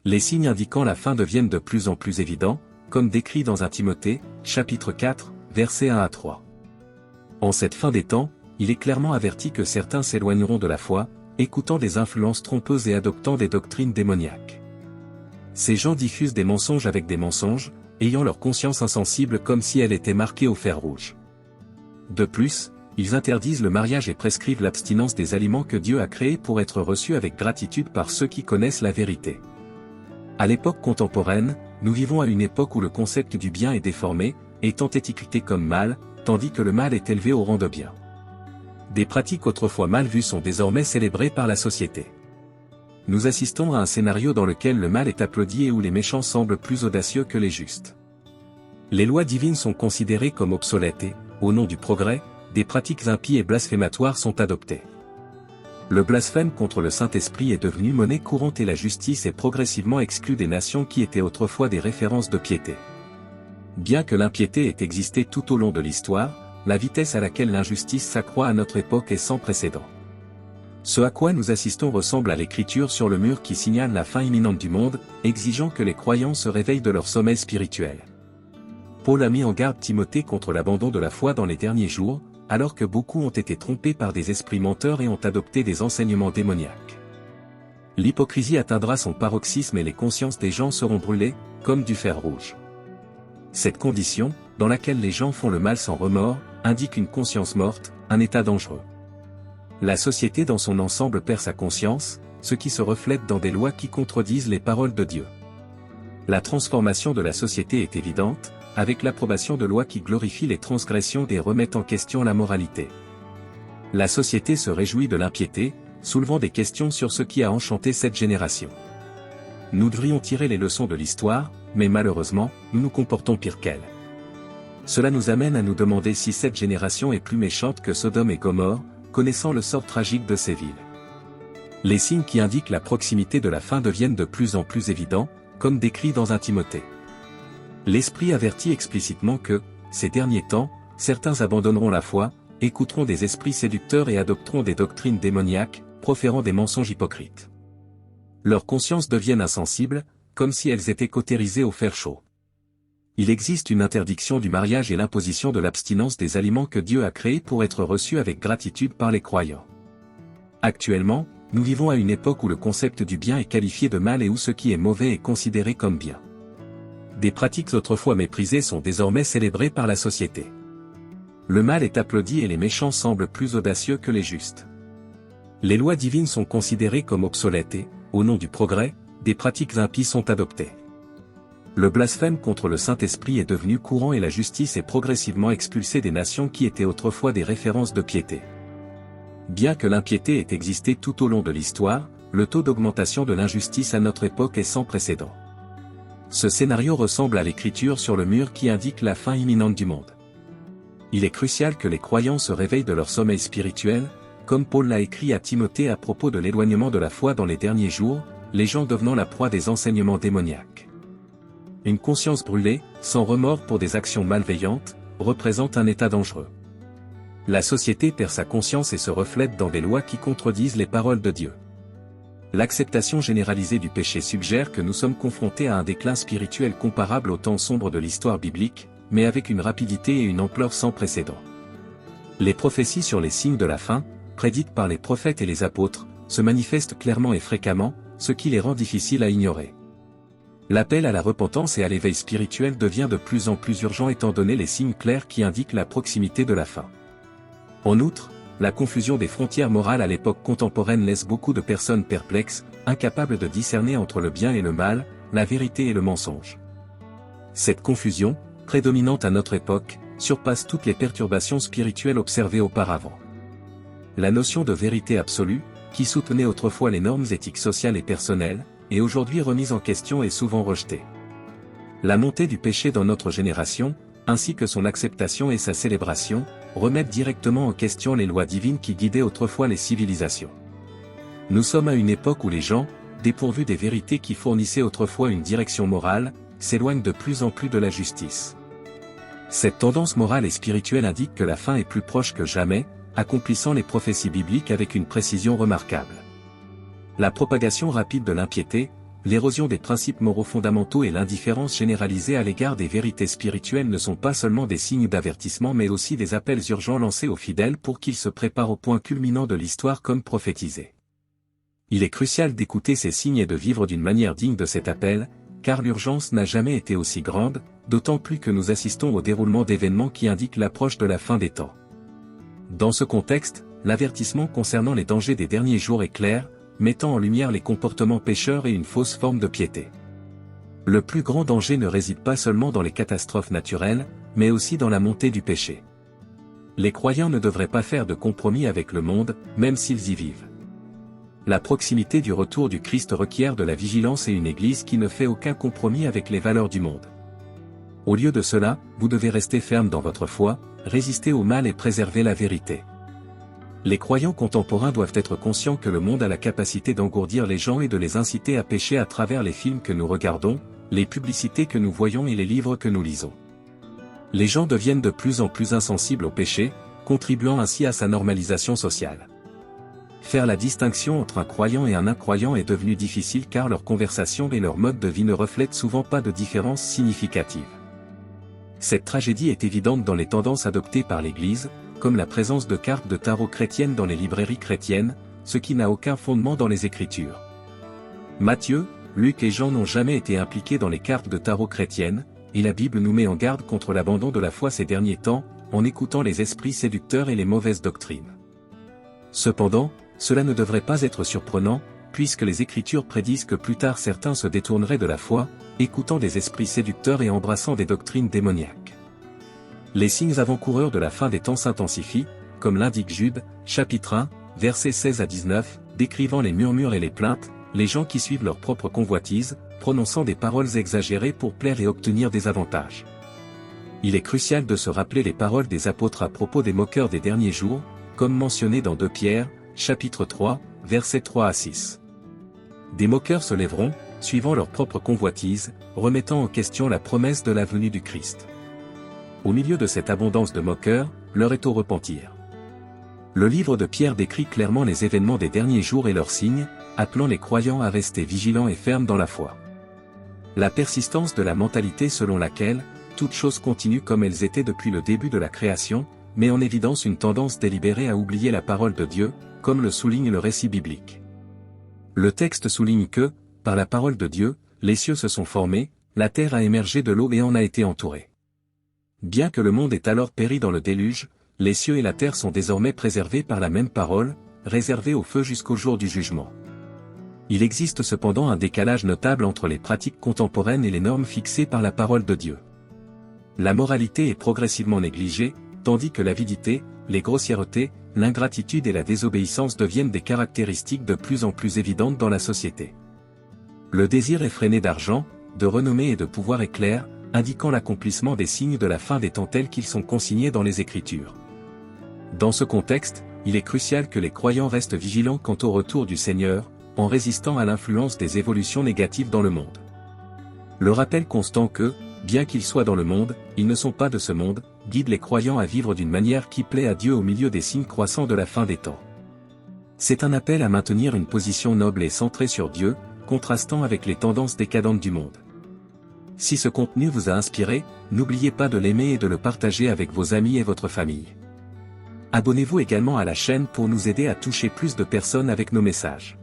Les signes indiquant la fin deviennent de plus en plus évidents, comme décrit dans 1 Timothée, chapitre 4, versets 1 à 3. En cette fin des temps, il est clairement averti que certains s'éloigneront de la foi, écoutant des influences trompeuses et adoptant des doctrines démoniaques. Ces gens diffusent des mensonges avec des mensonges, ayant leur conscience insensible comme si elle était marquée au fer rouge. De plus, ils interdisent le mariage et prescrivent l'abstinence des aliments que Dieu a créés pour être reçus avec gratitude par ceux qui connaissent la vérité. À l'époque contemporaine, nous vivons à une époque où le concept du bien est déformé, étant étiqueté comme mal, tandis que le mal est élevé au rang de bien. Des pratiques autrefois mal vues sont désormais célébrées par la société. Nous assistons à un scénario dans lequel le mal est applaudi et où les méchants semblent plus audacieux que les justes. Les lois divines sont considérées comme obsolètes et, au nom du progrès, des pratiques impies et blasphématoires sont adoptées. Le blasphème contre le Saint-Esprit est devenu monnaie courante et la justice est progressivement exclue des nations qui étaient autrefois des références de piété. Bien que l'impiété ait existé tout au long de l'histoire, la vitesse à laquelle l'injustice s'accroît à notre époque est sans précédent. Ce à quoi nous assistons ressemble à l'écriture sur le mur qui signale la fin imminente du monde, exigeant que les croyants se réveillent de leur sommeil spirituel. Paul a mis en garde Timothée contre l'abandon de la foi dans les derniers jours, alors que beaucoup ont été trompés par des esprits menteurs et ont adopté des enseignements démoniaques. L'hypocrisie atteindra son paroxysme et les consciences des gens seront brûlées, comme du fer rouge. Cette condition, dans laquelle les gens font le mal sans remords, indique une conscience morte, un état dangereux. La société dans son ensemble perd sa conscience, ce qui se reflète dans des lois qui contredisent les paroles de Dieu. La transformation de la société est évidente, avec l'approbation de lois qui glorifient les transgressions et remettent en question la moralité. La société se réjouit de l'impiété, soulevant des questions sur ce qui a enchanté cette génération. Nous devrions tirer les leçons de l'histoire, mais malheureusement, nous nous comportons pire qu'elle. Cela nous amène à nous demander si cette génération est plus méchante que Sodome et Gomorrhe, connaissant le sort tragique de ces villes. Les signes qui indiquent la proximité de la fin deviennent de plus en plus évidents, comme décrit dans 1 Timothée. L'Esprit avertit explicitement que, ces derniers temps, certains abandonneront la foi, écouteront des esprits séducteurs et adopteront des doctrines démoniaques, proférant des mensonges hypocrites. Leurs consciences deviennent insensibles, comme si elles étaient cautérisées au fer chaud. Il existe une interdiction du mariage et l'imposition de l'abstinence des aliments que Dieu a créés pour être reçus avec gratitude par les croyants. Actuellement, nous vivons à une époque où le concept du bien est qualifié de mal et où ce qui est mauvais est considéré comme bien. Des pratiques autrefois méprisées sont désormais célébrées par la société. Le mal est applaudi et les méchants semblent plus audacieux que les justes. Les lois divines sont considérées comme obsolètes et, au nom du progrès, des pratiques impies sont adoptées. Le blasphème contre le Saint-Esprit est devenu courant et la justice est progressivement expulsée des nations qui étaient autrefois des références de piété. Bien que l'impiété ait existé tout au long de l'histoire, le taux d'augmentation de l'injustice à notre époque est sans précédent. Ce scénario ressemble à l'écriture sur le mur qui indique la fin imminente du monde. Il est crucial que les croyants se réveillent de leur sommeil spirituel, comme Paul l'a écrit à Timothée à propos de l'éloignement de la foi dans les derniers jours, les gens devenant la proie des enseignements démoniaques. Une conscience brûlée, sans remords pour des actions malveillantes, représente un état dangereux. La société perd sa conscience et se reflète dans des lois qui contredisent les paroles de Dieu. L'acceptation généralisée du péché suggère que nous sommes confrontés à un déclin spirituel comparable aux temps sombres de l'histoire biblique, mais avec une rapidité et une ampleur sans précédent. Les prophéties sur les signes de la fin, prédites par les prophètes et les apôtres, se manifestent clairement et fréquemment, ce qui les rend difficiles à ignorer. L'appel à la repentance et à l'éveil spirituel devient de plus en plus urgent étant donné les signes clairs qui indiquent la proximité de la fin. En outre, la confusion des frontières morales à l'époque contemporaine laisse beaucoup de personnes perplexes, incapables de discerner entre le bien et le mal, la vérité et le mensonge. Cette confusion, prédominante à notre époque, surpasse toutes les perturbations spirituelles observées auparavant. La notion de vérité absolue, qui soutenait autrefois les normes éthiques sociales et personnelles, est aujourd'hui remise en question et souvent rejetée. La montée du péché dans notre génération, ainsi que son acceptation et sa célébration, remettent directement en question les lois divines qui guidaient autrefois les civilisations. Nous sommes à une époque où les gens, dépourvus des vérités qui fournissaient autrefois une direction morale, s'éloignent de plus en plus de la justice. Cette tendance morale et spirituelle indique que la fin est plus proche que jamais, accomplissant les prophéties bibliques avec une précision remarquable. La propagation rapide de l'impiété, l'érosion des principes moraux fondamentaux et l'indifférence généralisée à l'égard des vérités spirituelles ne sont pas seulement des signes d'avertissement mais aussi des appels urgents lancés aux fidèles pour qu'ils se préparent au point culminant de l'histoire comme prophétisé. Il est crucial d'écouter ces signes et de vivre d'une manière digne de cet appel, car l'urgence n'a jamais été aussi grande, d'autant plus que nous assistons au déroulement d'événements qui indiquent l'approche de la fin des temps. Dans ce contexte, l'avertissement concernant les dangers des derniers jours est clair, mettant en lumière les comportements pécheurs et une fausse forme de piété. Le plus grand danger ne réside pas seulement dans les catastrophes naturelles, mais aussi dans la montée du péché. Les croyants ne devraient pas faire de compromis avec le monde, même s'ils y vivent. La proximité du retour du Christ requiert de la vigilance et une Église qui ne fait aucun compromis avec les valeurs du monde. Au lieu de cela, vous devez rester ferme dans votre foi, résister au mal et préserver la vérité. Les croyants contemporains doivent être conscients que le monde a la capacité d'engourdir les gens et de les inciter à pécher à travers les films que nous regardons, les publicités que nous voyons et les livres que nous lisons. Les gens deviennent de plus en plus insensibles au péché, contribuant ainsi à sa normalisation sociale. Faire la distinction entre un croyant et un incroyant est devenu difficile car leur conversation et leur mode de vie ne reflètent souvent pas de différence significative. Cette tragédie est évidente dans les tendances adoptées par l'Église, comme la présence de cartes de tarot chrétiennes dans les librairies chrétiennes, ce qui n'a aucun fondement dans les Écritures. Matthieu, Luc et Jean n'ont jamais été impliqués dans les cartes de tarot chrétiennes, et la Bible nous met en garde contre l'abandon de la foi ces derniers temps, en écoutant les esprits séducteurs et les mauvaises doctrines. Cependant, cela ne devrait pas être surprenant, puisque les Écritures prédisent que plus tard certains se détourneraient de la foi, écoutant des esprits séducteurs et embrassant des doctrines démoniaques. Les signes avant-coureurs de la fin des temps s'intensifient, comme l'indique Jude, chapitre 1, versets 16 à 19, décrivant les murmures et les plaintes, les gens qui suivent leur propre convoitise, prononçant des paroles exagérées pour plaire et obtenir des avantages. Il est crucial de se rappeler les paroles des apôtres à propos des moqueurs des derniers jours, comme mentionné dans 2 Pierre, chapitre 3, versets 3 à 6. Des moqueurs se lèveront, suivant leur propre convoitise, remettant en question la promesse de la venue du Christ. Au milieu de cette abondance de moqueurs, l'heure est au repentir. Le livre de Pierre décrit clairement les événements des derniers jours et leurs signes, appelant les croyants à rester vigilants et fermes dans la foi. La persistance de la mentalité selon laquelle toutes choses continuent comme elles étaient depuis le début de la création, met en évidence une tendance délibérée à oublier la parole de Dieu, comme le souligne le récit biblique. Le texte souligne que, par la parole de Dieu, les cieux se sont formés, la terre a émergé de l'eau et en a été entourée. Bien que le monde ait alors péri dans le déluge, les cieux et la terre sont désormais préservés par la même parole, réservés au feu jusqu'au jour du jugement. Il existe cependant un décalage notable entre les pratiques contemporaines et les normes fixées par la parole de Dieu. La moralité est progressivement négligée, tandis que l'avidité, les grossièretés, l'ingratitude et la désobéissance deviennent des caractéristiques de plus en plus évidentes dans la société. Le désir effréné d'argent, de renommée et de pouvoir est clair, indiquant l'accomplissement des signes de la fin des temps tels qu'ils sont consignés dans les Écritures. Dans ce contexte, il est crucial que les croyants restent vigilants quant au retour du Seigneur, en résistant à l'influence des évolutions négatives dans le monde. Le rappel constant que, bien qu'ils soient dans le monde, ils ne sont pas de ce monde, guide les croyants à vivre d'une manière qui plaît à Dieu au milieu des signes croissants de la fin des temps. C'est un appel à maintenir une position noble et centrée sur Dieu, contrastant avec les tendances décadentes du monde. Si ce contenu vous a inspiré, n'oubliez pas de l'aimer et de le partager avec vos amis et votre famille. Abonnez-vous également à la chaîne pour nous aider à toucher plus de personnes avec nos messages.